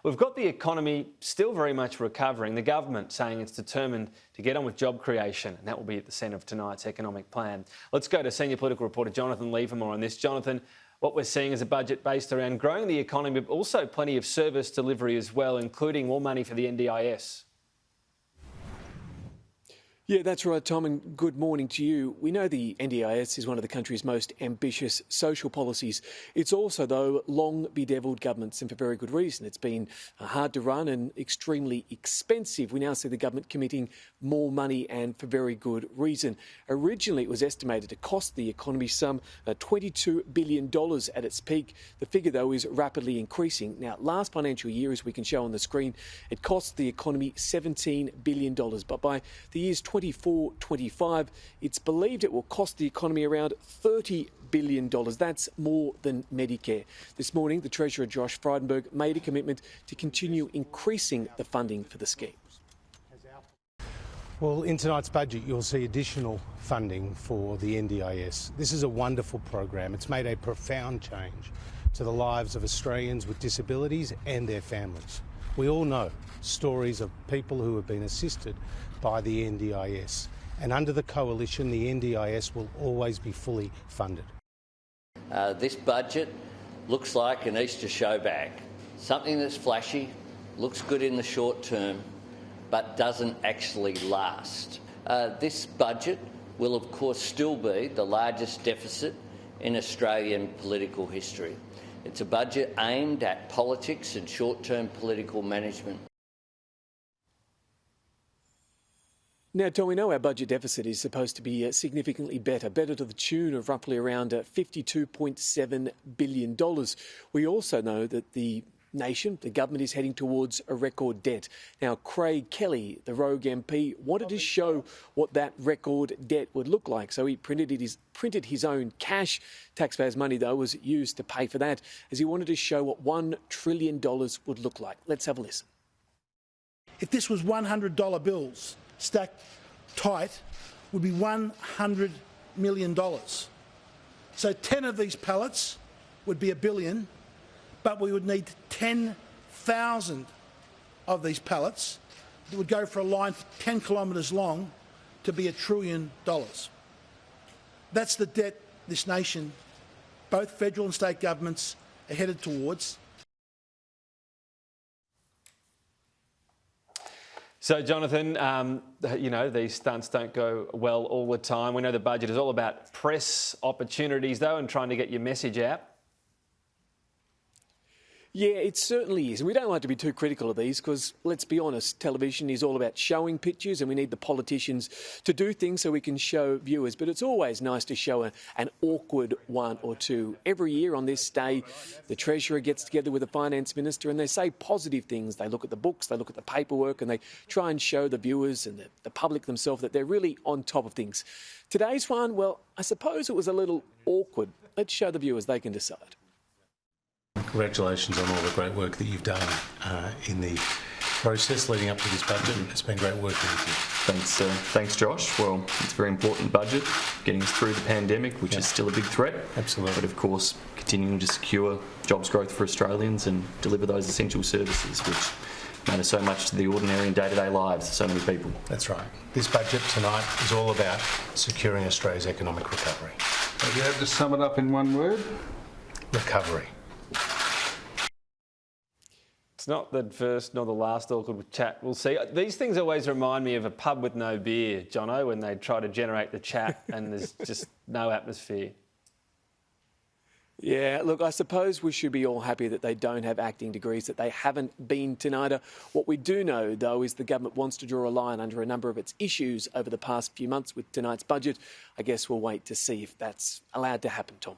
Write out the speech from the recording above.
We've got the economy still very much recovering. The government saying it's determined to get on with job creation, and that will be at the centre of tonight's economic plan. Let's go to senior political reporter Jonathan Livermore on this. Jonathan, what we're seeing is a budget based around growing the economy, but also plenty of service delivery as well, including more money for the NDIS. Yeah, that's right, Tom, and good morning to you. We know the NDIS is one of the country's most ambitious social policies. It's also, though, long bedevilled governments, and for very good reason. It's been hard to run and extremely expensive. We now see the government committing more money, and for very good reason. Originally, it was estimated to cost the economy some $22 billion at its peak. The figure, though, is rapidly increasing. Now, last financial year, as we can show on the screen, it cost the economy $17 billion. But by the years 24-25, it's believed it will cost the economy around $30 billion. That's more than Medicare. This morning, the Treasurer, Josh Frydenberg, made a commitment to continue increasing the funding for the scheme. Well, in tonight's budget, you'll see additional funding for the NDIS. This is a wonderful program. It's made a profound change to the lives of Australians with disabilities and their families. We all know stories of people who have been assisted by the NDIS, and under the coalition, the NDIS will always be fully funded. This budget looks like an Easter show bag, something that's flashy, looks good in the short term, but doesn't actually last. This budget will, of course, still be the largest deficit in Australian political history. It's a budget aimed at politics and short-term political management. Now, Tom, we know our budget deficit is supposed to be significantly better to the tune of roughly around $52.7 billion. We also know that the nation, the government, is heading towards a record debt. Now, Craig Kelly, the rogue MP, wanted to show what that record debt would look like. So he printed his own cash. Taxpayers' money, though, was used to pay for that, as he wanted to show what $1 trillion would look like. Let's have a listen. If this was $100 bills stacked tight, would be $100 million. So 10 of these pallets would be $1 billion, but we would need 10,000 of these pallets that would go for a line 10 kilometres long to be $1 trillion. That's the debt this nation, both federal and state governments, are headed towards. So, Jonathan, you know, these stunts don't go well all the time. We know the budget is all about press opportunities, though, and trying to get your message out. Yeah, it certainly is. And we don't like to be too critical of these because, let's be honest, television is all about showing pictures and we need the politicians to do things so we can show viewers. But it's always nice to show an awkward one or two. Every year on this day, the Treasurer gets together with the Finance Minister and they say positive things. They look at the books, they look at the paperwork and they try and show the viewers and the public themselves that they're really on top of things. Today's one, well, I suppose it was a little awkward. Let's show the viewers, they can decide. Congratulations on all the great work that you've done in the process leading up to this budget. It's been great working with you. Thanks, Josh. Well, it's a very important budget, getting us through the pandemic, which is still a big threat. Absolutely. But of course, continuing to secure jobs growth for Australians and deliver those essential services, which matter so much to the ordinary and day-to-day lives of so many people. That's right. This budget tonight is all about securing Australia's economic recovery. Have you had to sum it up in one word? Recovery. It's not the first nor the last awkward chat. We'll see. These things always remind me of a pub with no beer, Jono, when they try to generate the chat and there's just no atmosphere. Yeah, look, I suppose we should be all happy that they don't have acting degrees, that they haven't been to NIDA. What we do know, though, is the government wants to draw a line under a number of its issues over the past few months with tonight's budget. I guess we'll wait to see if that's allowed to happen, Tom.